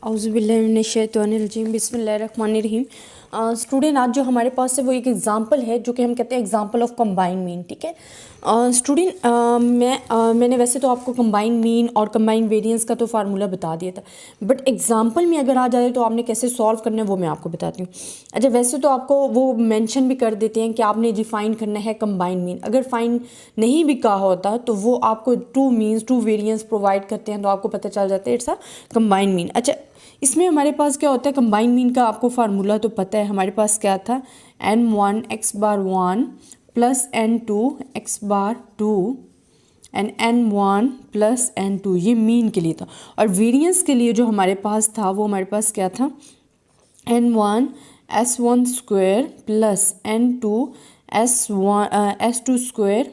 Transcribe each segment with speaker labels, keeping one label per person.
Speaker 1: औज़ुबिल्लाहिमिनश्शैतानिर्रजीम बिस्मिल्लाहिर्रहमानिर्रहीम। स्टूडेंट आज जो हमारे पास है वो एक एग्जांपल है जो कि हम कहते हैं एग्जांपल ऑफ कंबाइन मीन। ठीक है स्टूडेंट, मैंने वैसे तो आपको कंबाइन मीन और कंबाइन वेरिएंस का तो फार्मूला बता दिया था, बट एग्जांपल में अगर आ जाए तो आपने कैसे सॉल्व करना है वो मैं आपको बताती हूँ। अच्छा, वैसे तो आपको वो मेंशन भी कर देते हैं कि आपने डिफाइन करना है कंबाइन मीन। अगर फाइन नहीं भी कहा होता तो वो आपको टू वेरिएंस प्रोवाइड करते हैं तो आपको पता चल जाता है इट्स अ कंबाइन मीन। अच्छा, इसमें हमारे पास क्या होता है कंबाइन मीन का आपको फार्मूला तो पता है। हमारे पास क्या था, n1 x bar 1 plus n2 x bar 2 and n1 plus n2, ये मीन के लिए था। और वेरिएंस के लिए जो हमारे पास था वो हमारे पास क्या था, n1 s1 square plus n2 s2 square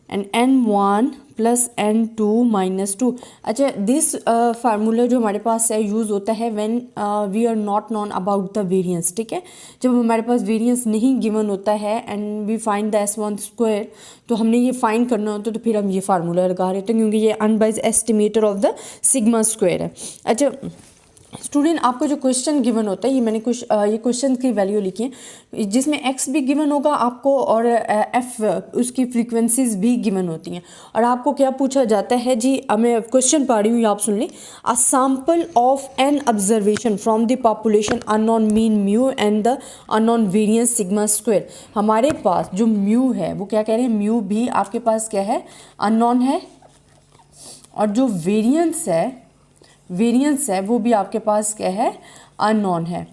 Speaker 1: and n1 plus n2 minus 2। अच्छा, दिस फार्मूला जो हमारे पास है यूज़ होता है when we are not known about the variance. ठीक है, जब हमारे पास वेरिएंस नहीं गिवन होता है and we find the s1 square, तो हमने ये फाइंड करना होता है तो फिर हम ये फार्मूला लगा रहे थे क्योंकि ये unbiased estimator of the sigma square है। अच्छा स्टूडेंट, आपको जो क्वेश्चन गिवन होता है, ये मैंने कुछ ये क्वेश्चन की वैल्यू लिखी है जिसमें x भी गिवन होगा आपको और f उसकी फ्रीक्वेंसीज भी गिवन होती हैं। और आपको क्या पूछा जाता है जी, मैं क्वेश्चन पढ़ रही हूँ, आप सुन लें। A sample of an observation from the population unknown mean mu and the unknown variance sigma square. हमारे पास जो म्यू है वो क्या कह रहे हैं, म्यू भी आपके पास क्या है, अननोन है, और जो वेरिएंस है वो भी आपके पास क्या है, अननोन है।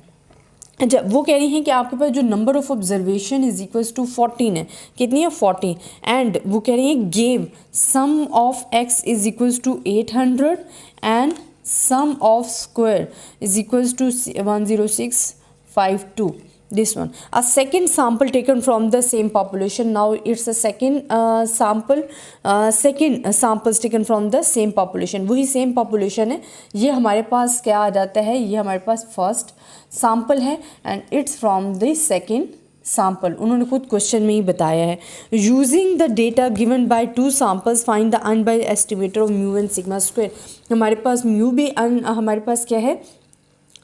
Speaker 1: जब वो कह रही हैं कि आपके पास जो number of observation is equals to 14 है, कितनी है 40, एंड वो कह रही हैं gave sum of x is equals to 800 and sum of square is equals to 10652। This one, a second sample taken from the same population. Now it's a second samples taken from the same population. वही same population है। ये हमारे पास क्या आ जाता है, ये हमारे पास फर्स्ट सैम्पल है and it's from the second sample. उन्होंने खुद क्वेश्चन में ही बताया है। Using the data given by two samples find the unbiased estimator of mu and sigma square. हमारे पास म्यू भी हमारे पास क्या है,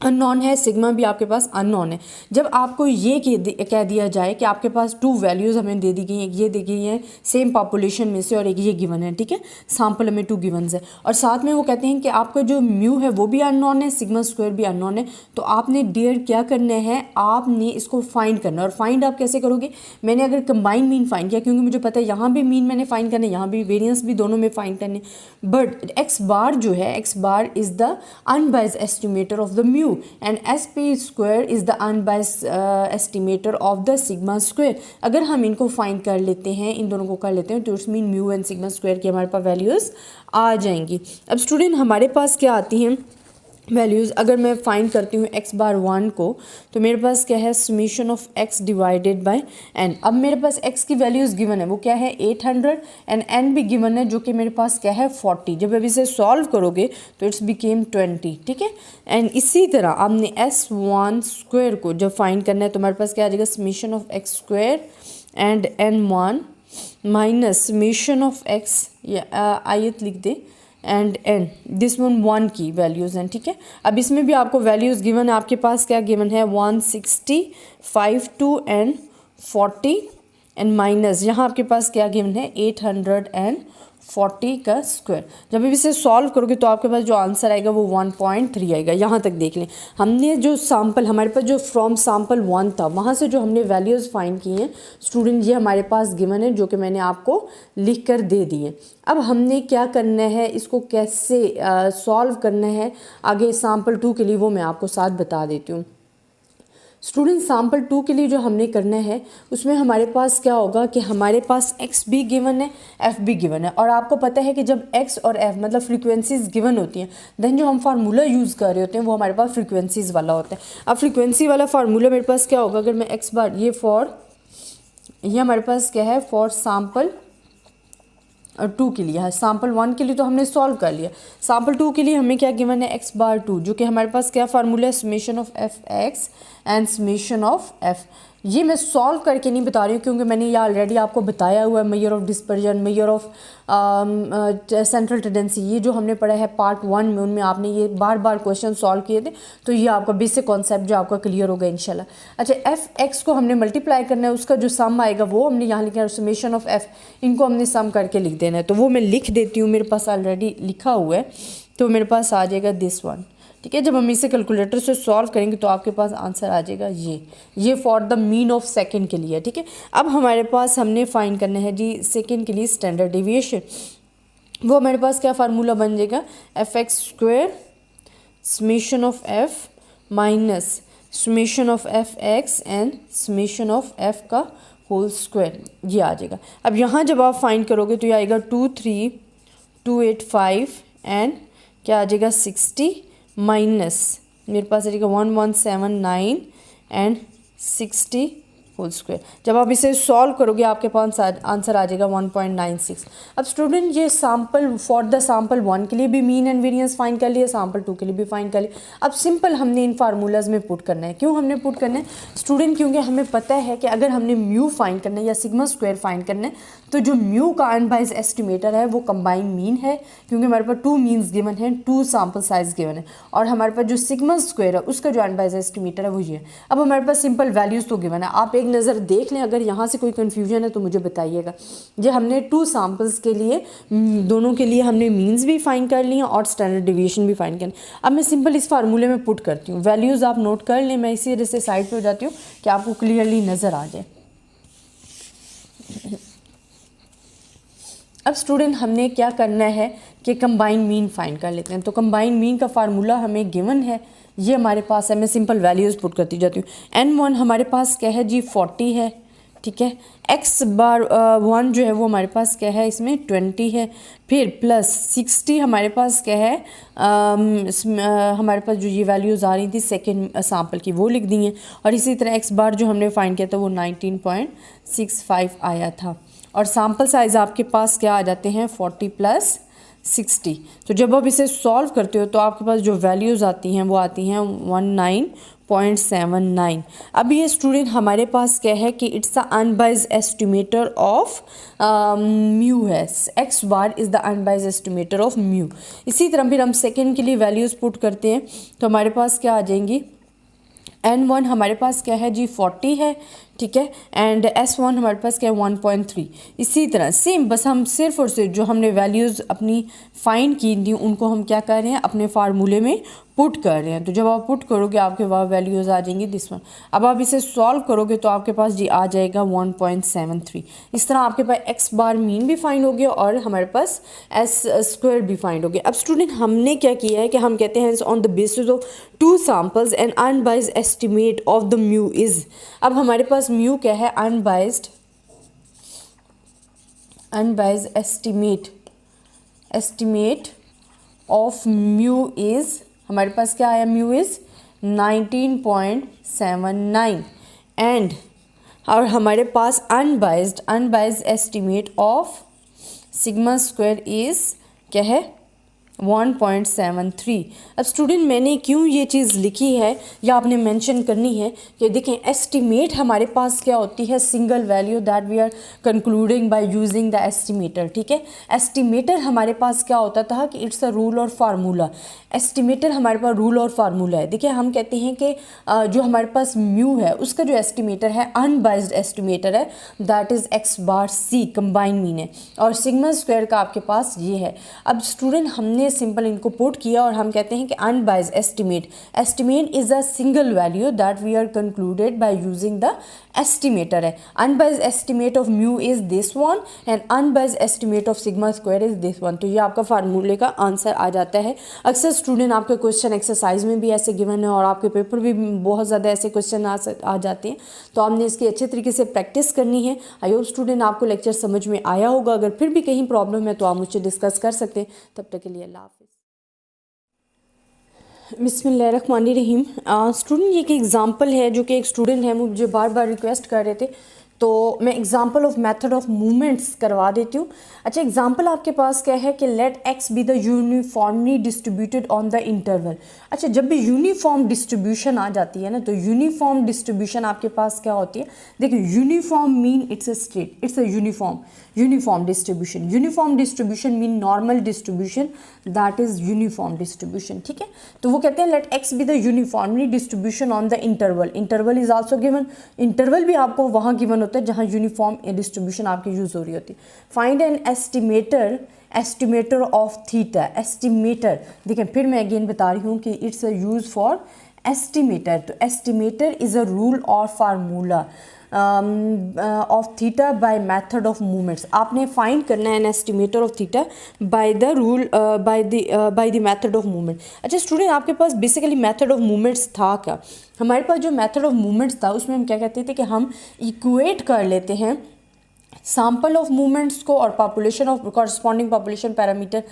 Speaker 1: अननोन है, सिग्मा भी आपके पास अननोन है। जब आपको ये कह दिया जाए कि आपके पास टू वैल्यूज़ हमें दे दी गई हैं, ये दी गई हैं सेम पॉपुलेशन में से और एक ये गिवन है, ठीक है, सैम्पल में 2 गिवन्स है, और साथ में वो कहते हैं कि आपका जो म्यू है वो भी अननोन है, सिग्मा स्क्वायर भी अननोन है, तो आपने डियर क्या करना है, आपने इसको फाइंड करना। और फाइंड आप कैसे करोगे, मैंने अगर कंबाइन मीन फाइंड किया क्योंकि मुझे पता है यहाँ भी मीन मैंने फाइंड करना है, यहाँ भी वेरियंस भी दोनों में फाइंड करने, बट एक्स बार जो है, x bar is the unbiased estimator of the mu and sp square is the unbiased estimator of the sigma square। अगर हम इनको फाइंड कर लेते हैं, इन दोनों को कर लेते हैं, तो it's mean mu and sigma square की हमारे पास वैल्यूज़ आ जाएंगी। अब स्टूडेंट, हमारे पास क्या आती हैं वैल्यूज़, अगर मैं फाइंड करती हूँ x बार 1 को, तो मेरे पास क्या है, summation of x divided by n। अब मेरे पास x की वैल्यूज़ गिवन है, वो क्या है 800 एंड n भी गिवन है जो कि मेरे पास क्या है 40। जब अब इसे सॉल्व करोगे तो इट्स बिकेम 20, ठीक है। एंड इसी तरह आपने s1 स्क्वायर को जब फाइंड करना है तो हमारे पास क्या आ जाएगा, summation of x square and n1 minus summation of x, आयत लिख दे, एंड एन, दिस वन की वैल्यूज़ हैं, ठीक है। अब इसमें भी आपको वैल्यूज़ गिवन है, आपके पास क्या गिवन है 160, 52 एंड 40 एंड माइनस यहाँ आपके पास क्या गिवन है 840 का स्क्वायर। जब भी इसे सॉल्व करोगे तो आपके पास जो आंसर आएगा वो 1.3 आएगा। यहाँ तक देख लें, हमने जो सैम्पल हमारे पास जो फ्रॉम सैम्पल 1 था वहाँ से जो हमने वैल्यूज़ फाइंड की हैं स्टूडेंट, ये हमारे पास गिवन है जो कि मैंने आपको लिख कर दे दिए। अब हमने क्या करना है, इसको कैसे सॉल्व करना है आगे सैम्पल 2 के लिए, वो मैं आपको साथ बता देती हूँ। स्टूडेंट, सैम्पल 2 के लिए जो हमने करना है उसमें हमारे पास क्या होगा कि हमारे पास x भी गिवन है, f भी गिवन है, और आपको पता है कि जब x और f मतलब फ्रीक्वेंसीज गिवन होती हैं देन जो हम फार्मूला यूज़ कर रहे होते हैं वो हमारे पास फ्रीक्वेंसीज वाला होता है। अब फ्रीक्वेंसी वाला फार्मूला मेरे पास क्या होगा, अगर मैं x बार ये हमारे पास क्या है फॉर सैम्पल 2 के लिए है, सैम्पल 1 के लिए तो हमने सॉल्व कर लिया, सैम्पल 2 के लिए हमें क्या गिवन है x बार 2, जो कि हमारे पास क्या फार्मूला है, summation of f x and summation of f। ये मैं सॉल्व करके नहीं बता रही हूँ क्योंकि मैंने ये ऑलरेडी आपको बताया हुआ है। Measure of dispersion, measure of central tendency, ये जो हमने पढ़ा है पार्ट 1 में, उनमें आपने ये बार बार क्वेश्चन सॉल्व किए थे, तो ये आपका बेसिक कॉन्सेप्ट जो आपका क्लियर होगा इंशाल्लाह। अच्छा, एफ एक्स को हमने मल्टीप्लाई करना है, उसका जो सम आएगा वो हमने यहाँ लिखा है, समेशन ऑफ एफ, इनको हमने सम करके लिख देना है। तो वो मैं लिख देती हूँ, मेरे पास ऑलरेडी लिखा हुआ है, तो मेरे पास आ जाएगा दिस वन। ठीक है, जब हम इसे कैलकुलेटर से सॉल्व करेंगे तो आपके पास आंसर आ जाएगा ये for the mean of second के लिए। ठीक है, अब हमारे पास हमने फाइंड करना है जी सेकंड के लिए स्टैंडर्ड डेविएशन। वो हमारे पास क्या फार्मूला बन जाएगा, F x square summation of F minus summation of F x and summation of F का होल स्क्वायर, ये आ जाएगा। अब यहाँ जब आप फाइंड करोगे तो ये आएगा 23285 एंड क्या आ जाएगा 60 माइनस मेरे पास आ जाएगा 1179 एंड 60 होल स्क्वायर। जब आप इसे सॉल्व करोगे आपके पास आंसर आ जाएगा 1.96। अब स्टूडेंट ये सैम्पल फॉर द सैम्पल 1 के लिए भी मीन एंड वेरिएंस फाइंड कर लिया, सैम्पल 2 के लिए भी फाइंड कर लिया। अब सिंपल हमने इन फार्मूलाज में पुट करना है। क्यों हमने पुट करना है स्टूडेंट, क्योंकि हमें पता है कि अगर हमने म्यू फाइंड करना है या सिग्मा स्क्वायर फाइंड करना है तो जो म्यू का अनबाइज्ड एस्टिमेटर है वो कंबाइन मीन है, क्योंकि हमारे पास 2 मीन्स गिवन है, 2 सैम्पल साइज गिवन है, और हमारे पास जो सिग्मा स्क्वायर है उसका जो अनबाइज्ड एस्टिमेटर है वो ये है। अब हमारे पास सिंपल वैल्यूज़ तो गिवन है, आप एक नज़र देख लें, अगर यहाँ से कोई कन्फ्यूजन है तो मुझे बताइएगा। ये हमने 2 सैम्पल्स के लिए दोनों के लिए हमने मीन्स भी फाइंड कर लिए और स्टैंडर्ड डेविएशन भी फाइंड कर। अब मैं सिंपल इस फार्मूले में पुट करती हूँ, वैल्यूज़ आप नोट कर लें, मैं इसी वजह से साइड पर हो जाती हूँ कि आपको क्लियरली नज़र आ जाए। अब स्टूडेंट हमने क्या करना है कि कंबाइन मीन फाइंड कर लेते हैं। तो कंबाइन मीन का फार्मूला हमें गिवन है, ये हमारे पास है, मैं सिंपल वैल्यूज़ पुट करती जाती हूँ। n1 हमारे पास क्या है जी 40 है, ठीक है। x बार 1 जो है वो हमारे पास क्या है, इसमें 20 है, फिर प्लस 60 हमारे पास क्या है, हमारे पास जो ये वैल्यूज़ आ रही थी सेकेंड सैम्पल की वो लिख दी हैं, और इसी तरह x बार जो हमने फाइंड किया था वो 19.65 आया था, और सैम्पल साइज़ आपके पास क्या आ जाते हैं 40 + 60। तो जब आप इसे सॉल्व करते हो तो आपके पास जो वैल्यूज़ आती हैं वो आती हैं 19.79। अब ये स्टूडेंट हमारे पास क्या है कि it's the unbiased estimator of mu है, x bar is the unbiased estimator of mu. इसी तरह फिर हम सेकेंड के लिए वैल्यूज़ पुट करते हैं तो हमारे पास क्या आ जाएंगी, n1 हमारे पास क्या है जी 40 है, ठीक है, एंड s1 हमारे पास क्या है 1.3। इसी तरह सेम, बस हम सिर्फ और सिर्फ जो हमने वैल्यूज़ अपनी फाइंड की थी उनको हम क्या कर रहे हैं अपने फार्मूले में पुट कर रहे हैं। तो जब आप पुट करोगे आपके पास वैल्यूज़ आ जाएंगी दिस वन। अब आप इसे सॉल्व करोगे तो आपके पास जी आ जाएगा 1.73। इस तरह आपके पास एक्स बार मीन भी फाइंड हो गया और हमारे पास एस स्क्वायर भी फाइंड हो गया। अब स्टूडेंट हमने क्या किया है कि हम कहते हैं on the basis of 2 samples and unbiased estimate of the mu is. अब हमारे पास म्यू क्या है, unbiased estimate of mu is, हमारे पास क्या आया, म्यू इज़ 19.79 एंड, और हमारे पास unbiased estimate of sigma square is क्या है 1.73। अब स्टूडेंट मैंने क्यों ये चीज़ लिखी है या आपने मेंशन करनी है कि देखें एस्टिमेट हमारे पास क्या होती है, single value that we are concluding by using the estimator, ठीक है। एस्टिमेटर हमारे पास क्या होता था कि इट्स अ रूल और फार्मूला। एस्टिमेटर हमारे पास रूल और फार्मूला है। देखिए हम कहते हैं कि जो हमारे पास म्यू है उसका जो एस्टिमेटर है अनबाइज्ड एस्टिमेटर है, that is X bar C combine mean है, और सिग्मा स्क्वायर का आपके पास ये है। अब स्टूडेंट हमने सिंपल इनको पुट किया और हम कहते हैं कि unbiased estimate is a single value that we are concluded by using the estimator है। Unbiased estimate of mu is this one and unbiased estimate of sigma square is this one. तो ये आपका फार्मूले का आंसर आ जाता है। अक्सर student आपके क्वेश्चन एक्सरसाइज में भी ऐसे गिवन है और आपके पेपर भी बहुत ज़्यादा ऐसे क्वेश्चन आ जाते हैं, तो आपने इसकी अच्छे तरीके से प्रैक्टिस करनी है। आई होप स्टूडेंट आपको लेक्चर समझ में आया होगा। अगर फिर भी कहीं प्रॉब्लम है तो आप मुझसे डिस्कस कर सकते हैं। तब तक के लिए अल्लाह हाफिज़। बिस्मिल्लाहिर्रहमानिर्रहीम। स्टूडेंट ये एक एग्ज़ाम्पल है जो कि एक स्टूडेंट है मुझे बार बार रिक्वेस्ट कर रहे थे तो मैं example of method of movements करवा देती हूँ। अच्छा, एग्जाम्पल आपके पास क्या है कि let X be the uniformly distributed on the interval. अच्छा, जब भी यूनिफॉर्म डिस्ट्रीब्यूशन आ जाती है ना, तो यूनिफॉर्म डिस्ट्रीब्यूशन आपके पास क्या होती है, देखिए uniform mean it's a straight, it's a uniform distribution. Uniform distribution mean normal distribution, that is uniform distribution. ठीक है, तो वो कहते हैं let X be the uniformly distribution on the interval. Interval is also given, interval भी आपको वहाँ given होता है जहाँ यूनिफॉर्म डिस्ट्रीब्यूशन आपकी यूज हो रही होती है। Find an estimator of theta. Estimator, देखिए फिर मैं अगेन बता रही हूँ कि it's a use for estimator. तो एस्टिमेटर इज अ रूल और formula of theta by method of movements. आपने फाइंड करना है an estimator of theta by the rule by the method of movement. अच्छा स्टूडेंट, आपके पास बेसिकली मेथड ऑफ मूवमेंट्स था क्या? हमारे पास जो मेथड ऑफ मूवमेंट्स था उसमें हम क्या कहते थे कि हम इक्वेट कर लेते हैं सैम्पल ऑफ मूवमेंट्स को और population of corresponding population parameter,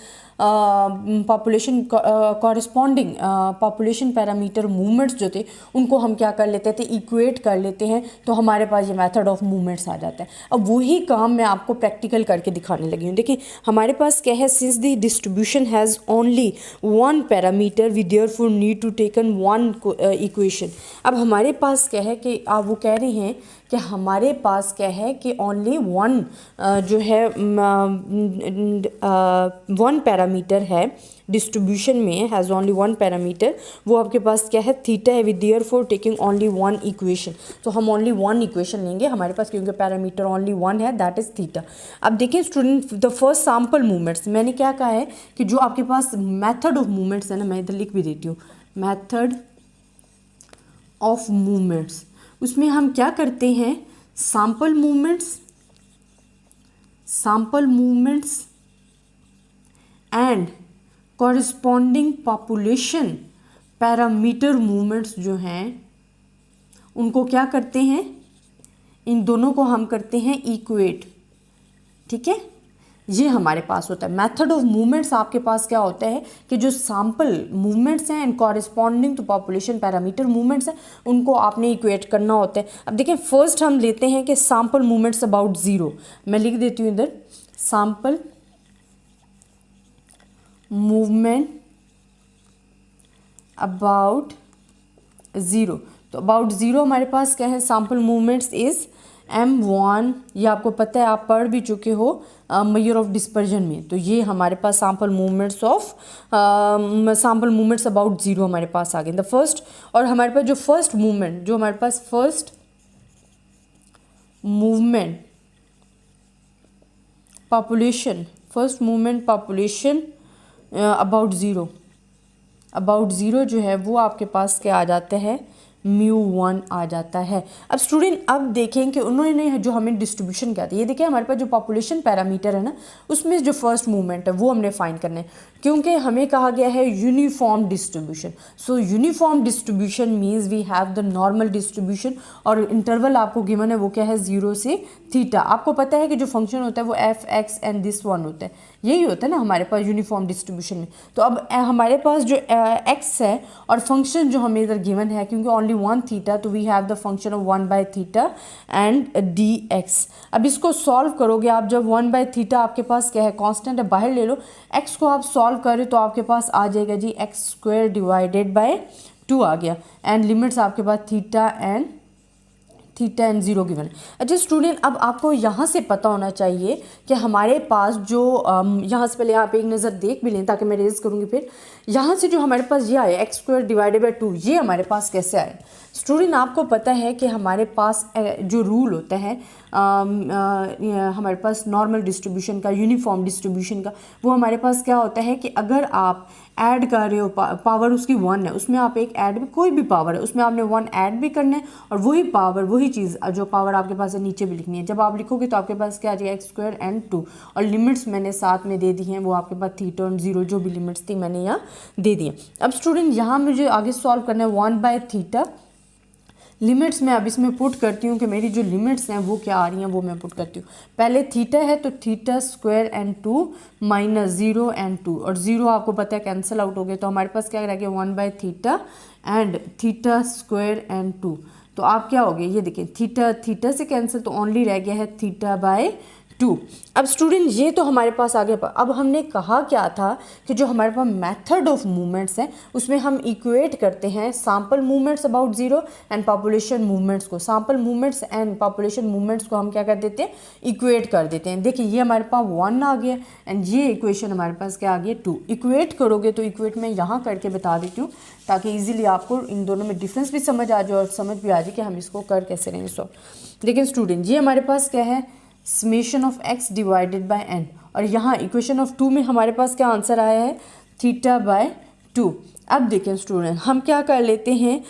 Speaker 1: corresponding population parameter movements जो थे उनको हम क्या कर लेते थे, इक्वेट कर लेते हैं, तो हमारे पास ये मेथड ऑफ मूवमेंट्स आ जाता है। अब वही काम मैं आपको प्रैक्टिकल करके दिखाने लगी हूँ। देखिए हमारे पास क्या है, since the distribution has only one parameter we therefore need to taken one equation. अब हमारे पास क्या है कि आप वो कह रहे हैं कि हमारे पास क्या है कि ओनली वन जो है वन पैरामीटर है डिस्ट्रीब्यूशन में, हैज़ ओनली वन पैरामीटर, वो आपके पास क्या है, थीटा है, with therefore taking only one equation. तो हम ओनली वन इक्वेशन लेंगे हमारे पास, क्योंकि पैरामीटर ओनली वन है, दैट इज़ थीटा। अब देखिए student, the first sample movements, मैंने क्या कहा है कि जो आपके पास मेथड ऑफ मूवमेंट्स है ना, मैं इधर लिख भी देती हूँ, मेथड ऑफ मूवमेंट्स, उसमें हम क्या करते हैं, sample movements and corresponding population parameter movements जो हैं उनको क्या करते हैं, इन दोनों को हम करते हैं इक्वेट। ठीक है, ये हमारे पास होता है मेथड ऑफ मूवमेंट्स। आपके पास क्या होता है कि जो सैम्पल मूवमेंट्स हैं and corresponding to population parameter movements हैं उनको आपने इक्वेट करना होता है। अब देखिए फर्स्ट हम लेते हैं कि सैम्पल मूवमेंट्स अबाउट ज़ीरो, मैं लिख देती हूँ इधर, सैम्पल मूवमेंट अबाउट ज़ीरो। तो अबाउट ज़ीरो हमारे पास क्या है, सैम्पल मूवमेंट्स इज़ M1, ये आपको पता है, आप पढ़ भी चुके हो मेजर ऑफ डिस्पर्जन में। तो ये हमारे पास सैम्पल मूवमेंट्स अबाउट ज़ीरो हमारे पास आ गए द फर्स्ट। और हमारे पास जो फर्स्ट मूवमेंट, जो हमारे पास first moment population about zero जो है वो आपके पास क्या आ जाता है, μ1 आ जाता है। अब स्टूडेंट अब देखें कि उन्होंने जो हमें डिस्ट्रीब्यूशन क्या था, ये देखिए हमारे पास जो पॉपुलेशन पैरामीटर है ना, उसमें जो फर्स्ट मूवमेंट है वो हमने फाइंड करना है, क्योंकि हमें कहा गया है uniform distribution. So uniform distribution means we have the normal distribution, और इंटरवल आपको गिवन है वो क्या है, 0 से थीटा। आपको पता है कि जो फंक्शन होता है वो F x and this one होता है, यही होता है ना हमारे पास यूनिफॉर्म डिस्ट्रीब्यूशन में। तो अब हमारे पास जो एक्स है और फंक्शन जो हमें इधर गिवन है, क्योंकि ओनली वन थीटा, तो we have the function of 1/θ and dx। अब इसको सॉल्व करोगे आप, जब 1/θ आपके पास क्या है, कांस्टेंट है, बाहर ले लो, x को आप सॉल्व करें तो आपके पास आ जाएगा जी x² डिवाइडेड बाय 2 आ गया, एंड लिमिट्स आपके पास थीटा एंड 0 गिवन। अच्छा स्टूडेंट, अब आपको यहाँ से पता होना चाहिए कि हमारे पास जो यहाँ से पहले आप एक नज़र देख भी लें ताकि मैं रेज करूँगी, फिर यहाँ से जो हमारे पास ये आया x² डिवाइडेड बाय 2, ये हमारे पास कैसे आया। स्टूडेंट आपको पता है कि हमारे पास जो रूल होता है हमारे पास नॉर्मल डिस्ट्रीब्यूशन का, यूनिफॉर्म डिस्ट्रीब्यूशन का, वो हमारे पास क्या होता है कि अगर आप ऐड कर रहे हो, पावर उसकी 1 है, उसमें आप एक ऐड भी, कोई भी पावर है उसमें आपने 1 ऐड भी करना है, और वही पावर, वही चीज़ जो पावर आपके पास है नीचे भी लिखनी है। जब आप लिखोगे तो आपके पास क्या आ जाएगा, x² एंड 2, और लिमिट्स मैंने साथ में दे दी हैं, वो आपके पास थीटा और 0 जो भी लिमिट्स थी मैंने यहाँ दे दी हैं। अब स्टूडेंट यहाँ मुझे आगे सॉल्व करना है 1/θ। लिमिट्स मैं अब इसमें पुट करती हूँ कि मेरी जो लिमिट्स हैं वो क्या आ रही हैं, वो मैं पुट करती हूँ। पहले थीटा है तो θ² एंड 2 माइनस 0 एंड 2, और 0 आपको पता है कैंसिल आउट हो गया, तो हमारे पास क्या रह गया 1/θ एंड θ² एंड 2। तो आप क्या हो गए, ये देखिए थीटा थीटा से कैंसिल, तो ओनली रह गया है थीटा बाय 2। अब स्टूडेंट ये तो हमारे पास आ गया। अब हमने कहा क्या था कि जो हमारे पास मेथड ऑफ मूवमेंट्स है उसमें हम इक्वेट करते हैं sample moments about zero and population moments को, sample movements and population moments को हम क्या कर देते हैं, इक्वेट कर देते हैं। देखिए ये हमारे पास 1 आ गया एंड ये इक्वेशन हमारे पास क्या आ गया 2। इक्वेट करोगे तो इक्वेट मैं यहाँ करके बता देती हूँ ताकि ईजिली आपको इन दोनों में डिफरेंस भी समझ आ जाए और समझ भी आ जाए कि हम इसको कर कैसे रहेंगे सॉल्व। देखिए स्टूडेंट ये हमारे पास क्या है, summation of x divided by n, और यहाँ इक्वेशन ऑफ 2 में हमारे पास क्या आंसर आया है, थीटा बाय 2। अब देखें स्टूडेंट हम क्या कर लेते हैं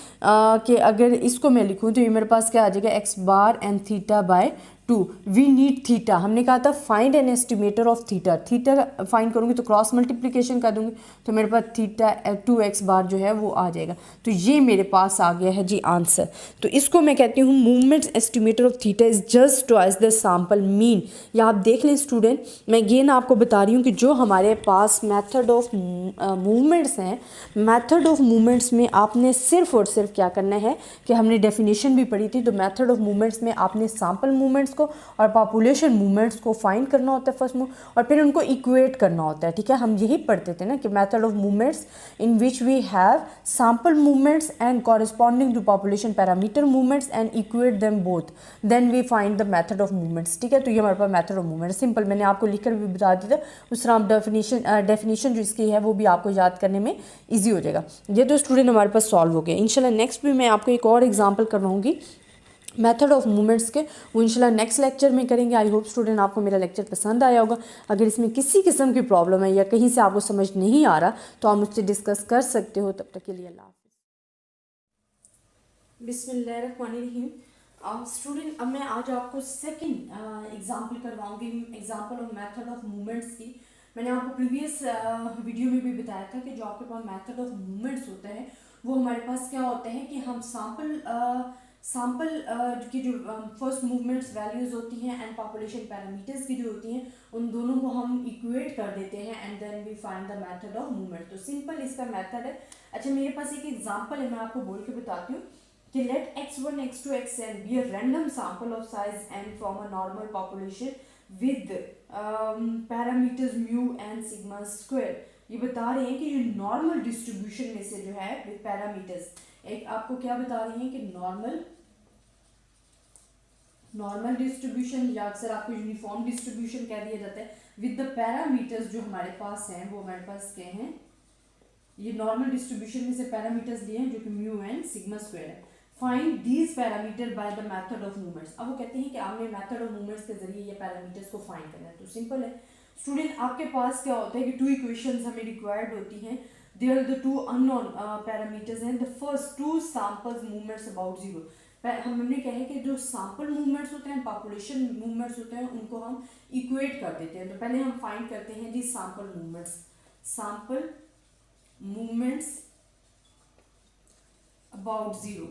Speaker 1: कि अगर इसको मैं लिखूँ तो ये मेरे पास क्या आ जाएगा, x bar and theta by 2। We need theta, हमने कहा था find an estimator of theta. Theta find करूँगी तो क्रॉस मल्टीप्लिकेशन कर दूँगी तो मेरे पास थीटा 2x बार जो है वो आ जाएगा। तो ये मेरे पास आ गया है जी आंसर। तो इसको मैं कहती हूँ movement estimator of theta is just twice the sample mean. या आप देख लें स्टूडेंट, मैं ये ना आपको बता रही हूँ कि जो हमारे पास मेथड ऑफ मूवमेंट्स हैं, मेथड ऑफ मूवमेंट्स में आपने सिर्फ और सिर्फ क्या करना है कि हमने डेफिनेशन भी पढ़ी थी, तो मेथड ऑफ मूवमेंट्स में आपने सैम्पल मूवमेंट्स को और पॉपुलेशन मूवमेंट्स को फाइंड करना होता है फर्स्ट मूव, और फिर उनको इक्वेट करना होता है। ठीक है, हम यही पढ़ते थे ना कि method of movements in which we have sample movements and corresponding to population parameter movements and equate them both, then we find the method of movements. ठीक है, तो ये हमारे पास मेथड ऑफ मूवमेंट सिंपल, मैंने आपको लिखकर भी बता दिया था, उस तरह आप डेफिनेशन जो इसकी है वो भी आपको याद करने में ईजी हो जाएगा। ये तो स्टूडेंट हमारे पास सॉल्व हो गया। इंशाल्लाह नेक्स्ट भी मैं आपको एक और एग्जाम्पल करवाऊंगी मेथड ऑफ मूवमेंट्स के, वो इंशाल्लाह नेक्स्ट लेक्चर में करेंगे। आई होप स्टूडेंट आपको मेरा लेक्चर पसंद आया होगा। अगर इसमें किसी किस्म की प्रॉब्लम है या कहीं से आपको समझ नहीं आ रहा तो आप मुझसे डिस्कस कर सकते हो। तब तक के लिए अल्लाह हाफ़िज़। बिस्मिल्लाहिर्रहमानिर्रहीम। स्टूडेंट अब मैं आज आपको सेकंड एग्जांपल करवाऊंगी, example of method of moments की। मैंने आपको प्रीवियस वीडियो में भी बताया था कि जो आपके पास मेथड ऑफ मूवमेंट्स होता है वो हमारे पास क्या होता है कि हम सैम्पल की जो फर्स्ट मूवमेंट्स वैल्यूज़ होती हैं एंड पॉपुलेशन पैरामीटर्स की जो होती हैं उन दोनों को हम इक्वेट कर देते हैं and then we find the method of movement. तो सिंपल इसका मेथड है। अच्छा मेरे पास एक एग्जांपल है, मैं आपको बोल के बताती हूँ कि let x1, x2, xn be a random sample of size n from a normal population with parameters mu and sigma square। ये बता रहे हैं कि जो नॉर्मल डिस्ट्रीब्यूशन में से जो है विद पैरामीटर्स, एक आपको क्या बता रही हैं कि नॉर्मल डिस्ट्रीब्यूशन या अक्सर आपको यूनिफॉर्म डिस्ट्रीब्यूशन कह दिया जाता है विद द पैरामीटर्स जो हमारे पास हैं वो हमारे पास क्या हैं, ये नॉर्मल डिस्ट्रीब्यूशन में से पैरामीटर्स लिए हैं जो कि म्यू एंड सिग्मा स्क्वायर है। Find these parameter bye the method of movements. अब वो कहते हैं कि आपने मेथड ऑफ मूवमेंट्स के जरिए ये पैरामीटर्स को फाइंड करना है। तो सिंपल है स्टूडेंट, आपके पास क्या होता है कि 2 इक्वेशंस हमें रिक्वायर्ड होती हैं। देयर द 2 अननोन पैरामीटर्स हैं, the first 2 samples movements about zero. हमने कहा है कि जो सैंपल मूवमेंट्स होते हैं, पॉपुलेशन मूवमेंट्स होते हैं, उनको हम इक्वेट कर देते हैं। तो पहले हम फाइंड करते हैं जी sample moments. Sample moments about zero,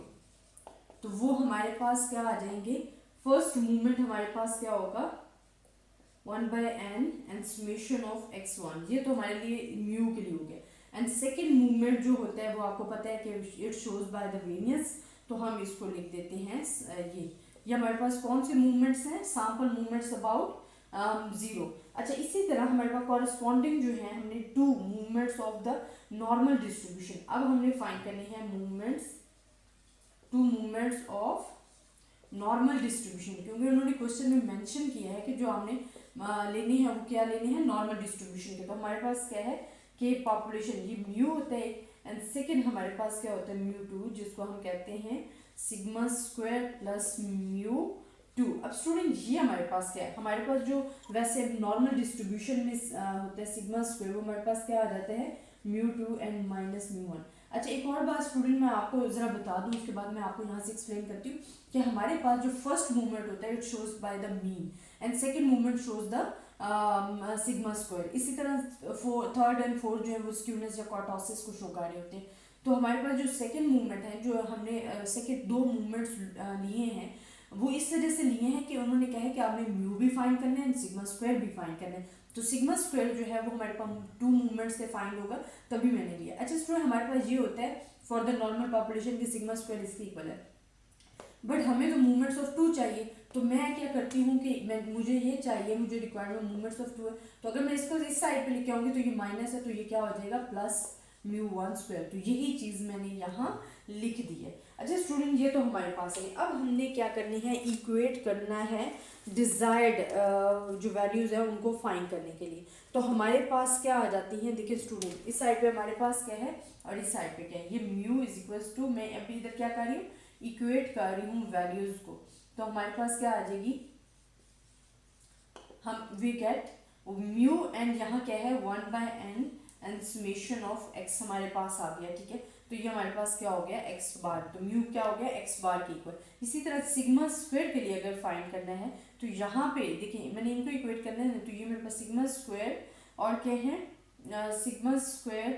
Speaker 1: तो वो हमारे पास क्या आ जाएंगे, फर्स्ट मूवमेंट हमारे पास क्या होगा 1/n and summation of x1, ये तो हमारे लिए म्यू के लिए हो गया। एंड सेकेंड मूवमेंट जो होता है वो आपको पता है कि it shows by the variance, तो हम इसको लिख देते हैं ये हमारे पास कौन से मूवमेंट्स हैं, सैंपल मूवमेंट्स अबाउट जीरो। अच्छा इसी तरह हमारे पास कॉरेस्पॉन्डिंग जो है हमने 2 movements of the normal distribution. अब हमने फाइंड करनी है movements, 2 movements of normal distribution, क्योंकि उन्होंने क्वेश्चन में मेंशन किया है कि जो हमने लेनी है वो क्या लेनी है, नॉर्मल डिस्ट्रीब्यूशन के। तो हमारे पास क्या है कि पॉपुलेशन ये म्यू होता है एंड सेकेंड हमारे पास क्या होता है म्यू2, जिसको हम कहते हैं सिग्मा स्क्वायर प्लस म्यू2। अब स्टूडेंट ये हमारे पास क्या है, हमारे पास जो वैसे नॉर्मल डिस्ट्रीब्यूशन में होता है सिग्मा स्क्वायर, वो हमारे पास क्या आ जाता है म्यू2 एंड माइनस म्यू1। अच्छा एक और बात स्टूडेंट मैं आपको ज़रा बता दूं, उसके बाद मैं आपको यहाँ से एक्सप्लेन करती हूँ कि हमारे पास जो फर्स्ट मूवमेंट होता है it shows by the mean and second movement shows the sigma square. इसी तरह थर्ड एंड फोर्थ जो है वो स्क्यूनेस या कॉर्टोसिस को शो कर रहे होते हैं। तो हमारे पास जो सेकंड मूवमेंट है, जो हमने सेकंड 2 मूवमेंट्स लिए हैं वो इस तरह से लिए हैं कि उन्होंने कहा है कि आपने म्यू भी फाइंड करना है एंड सिग्मा स्क्वायर भी फाइंड करना है। तो सिग्मा स्क्वायर जो है वो हमारे पास 2 मूवमेंट्स से फाइंड होगा, तभी मैंने लिया। अच्छा स्टूडेंट हमारे पास ये होता है फॉर द नॉर्मल पॉपुलेशन की सिग्मा स्क्वायर इसकी इक्वल है। बट हमें तो मूवमेंट्स ऑफ 2 चाहिए, तो मैं क्या करती हूँ कि मुझे ये चाहिए, मुझे रिक्वायरमेंट मूवमेंट्स ऑफ 2 है, तो अगर मैं इसको इस साइड पे लेके आऊँगी तो ये माइनस है, तो ये क्या हो जाएगा प्लस μ1 स्क्वायर। तो यही चीज़ मैंने यहाँ लिख दी है। अच्छा स्टूडेंट, ये तो हमारे पास है। अब हमने क्या करनी है, इक्वेट करना है डिजायर्ड जो वैल्यूज़ है उनको फाइंड करने के लिए। तो हमारे पास क्या आ जाती हैं, देखिए स्टूडेंट, इस साइड पे हमारे पास क्या है और इस साइड पे क्या है, ये म्यू इज इक्वल्स टू, मैं अभी इधर क्या कर रही हूँ, इक्वेट कर रही हूँ वैल्यूज़ को। तो हमारे पास क्या आ जाएगी, हम वी गेट म्यू एंड यहाँ क्या है 1/n and summation of x हमारे पास आ गया, ठीक है। तो ये हमारे पास क्या हो गया x बार, तो म्यू क्या हो गया x बार के इक्वल। इसी तरह सिग्मा स्क्वायर के लिए अगर फाइंड करना है तो यहाँ पे देखिए मैंने इनको इक्वेट करना है, तो ये मेरे पास सिग्मा स्क्वायर और क्या है sigma square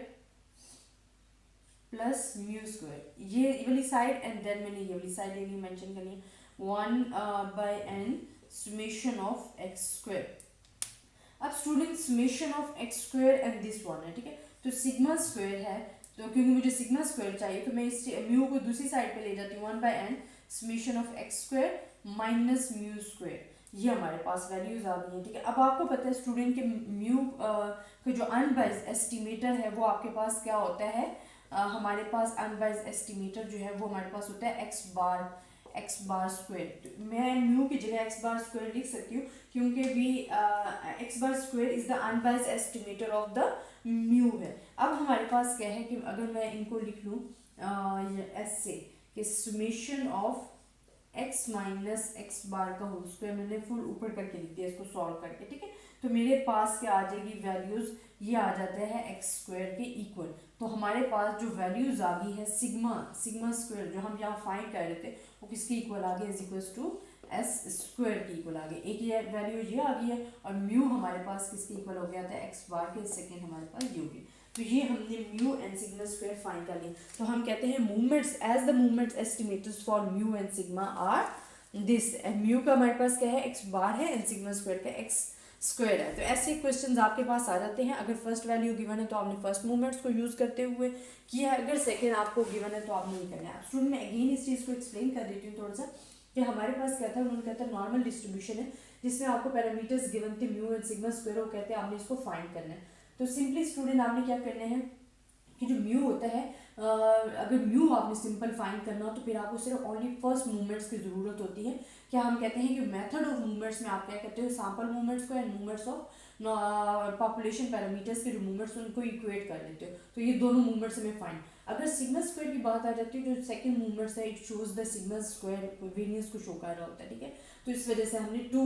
Speaker 1: plus mu square, ये वाली साइड एंड देन मैंने ये वाली साइड लेनी, मेंशन करनी है 1/n summation of x square. अब student summation of x square and this one है, ठीक है। तो सिग्मा स्क्वायर है, तो क्योंकि मुझे सिग्मा स्क्वायर चाहिए तो मैं इस म्यू को दूसरी साइड पे ले जाती हूँ 1/n summation of x square minus mu square. ये हमारे पास वैल्यूज आ गई हैं, ठीक है। अब आपको पता है स्टूडेंट के म्यू का जो अनबाइज्ड एस्टिमेटर है वो आपके पास क्या होता है, हमारे पास अनबाइज्ड एस्टिमेटर जो है वो हमारे पास होता है एक्स बार स्क्वायर। तो मैं म्यू की जगह एक्स बार स्क्वायर लिख सकती हूँ क्योंकि भी x bar square is the unbiased estimator of the mu है। अब हमारे पास क्या है कि अगर मैं इनको लिख लूँ ऐसे कि summation of x minus x bar का होल स्क्वायर, मैंने फुल ऊपर करके लिख दिया इसको सॉल्व करके, ठीक है। तो मेरे पास क्या आ जाएगी वैल्यूज, ये आ जाते हैं एक्स स्क्वायर के इक्वल। तो हमारे पास जो वैल्यूज आ गई है सिग्मा स्क्वायर जो हम यहाँ फाइंड कर रहे थे वो किसके इक्वल आ गया, is equals to S square के इक्वल आ गया। एक ये वैल्यू ये आ गई है और म्यू हमारे पास किसके इक्वल हो गया था, एक्स बार के, सेकेंड हमारे पास ये हो गया। तो ये हमने mu and sigma square find कर लिया। तो हम कहते हैं movements as the movements estimators for mu and sigma are this. Mu का हमारे पास क्या है एक्स बार है एंड सिग्मा स्क्वायर का एक्स स्क्वायर है। तो ऐसे क्वेश्चंस आपके पास आ जाते हैं। अगर फर्स्ट वैल्यू गिवन है तो आपने फर्स्ट मूवमेंट्स को यूज करते हुए किया है, अगर सेकेंड आपको गिवन है तो आपने नहीं करना है। स्टूडेंट मैं अगेन इस चीज़ को एक्सप्लेन कर देती हूँ थोड़ा सा कि हमारे पास क्या था, उन्होंने कहता है नॉर्मल डिस्ट्रीब्यूशन है जिसमें आपको पैरामीटर्स गिवन थे म्यू एंड सिग्मा स्क्वायर, वो कहते हैं आपने इसको फाइंड करना है। तो सिंपली स्टूडेंट आपने क्या करना है कि जो म्यू होता है अगर म्यू आपने सिंपल फाइंड करना हो तो फिर आपको सिर्फ ओनली फर्स्ट मूवमेंट्स की ज़रूरत होती है। क्या हम कहते हैं कि मेथड ऑफ मूवमेंट्स में आप क्या करते हो, सैंपल मूवमेंट्स को and movements of population parameters के जो मूवमेंट्स उनको इक्वेट कर लेते हो। तो ये दोनों मूवमेंट्स हमें फाइंड। अगर सिग्मा स्क्वायर की बात आ जाती है, जो सेकंड मूवमेंट्स है it shows the sigma square variance को शो कर रहा होता है, ठीक है। तो इस वजह से हमने 2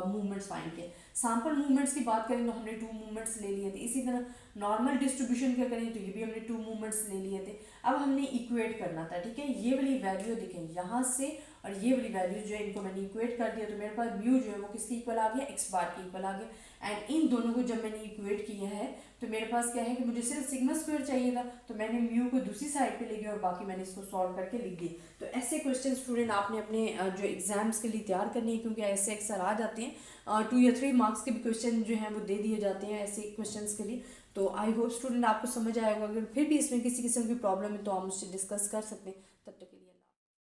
Speaker 1: मूवमेंट्स फाइंड किए। सैंपल मूवमेंट्स की बात करें तो हमने 2 मूवमेंट्स ले लिए थे। इसी तरह नॉर्मल डिस्ट्रीब्यूशन का करें तो ये भी हमने 2 मूवमेंट्स ले लिए थे। अब हमने इक्वेट करना था, ठीक है। ये वाली वैल्यू देखें यहाँ से और ये वाली वैल्यू जो है इनको मैंने इक्वेट कर दिया, तो मेरे पास म्यू जो है वो किसके इक्वल आ गया, एक्स बार के इक्वल आ गया। एंड इन दोनों को जब मैंने इक्वेट किया है तो मेरे पास क्या है कि मुझे सिर्फ सिग्मा स्क्वायर चाहिए था, तो मैंने म्यू को दूसरी साइड पे ले गया और बाकी मैंने इसको सॉल्व करके लिख दिए। तो ऐसे क्वेश्चन स्टूडेंट आपने अपने जो एग्जाम्स के लिए तैयार करनी है, क्योंकि ऐसे अक्सर आ जाते हैं 2 या 3 मार्क्स के भी क्वेश्चन जो हैं वो दे दिए जाते हैं ऐसे क्वेश्चन के लिए। तो आई होप स्टूडेंट आपको समझ आएगा। अगर फिर भी इसमें किसी किस्म की प्रॉब्लम है तो आप मुझसे डिस्कस कर सकते हैं। तब तक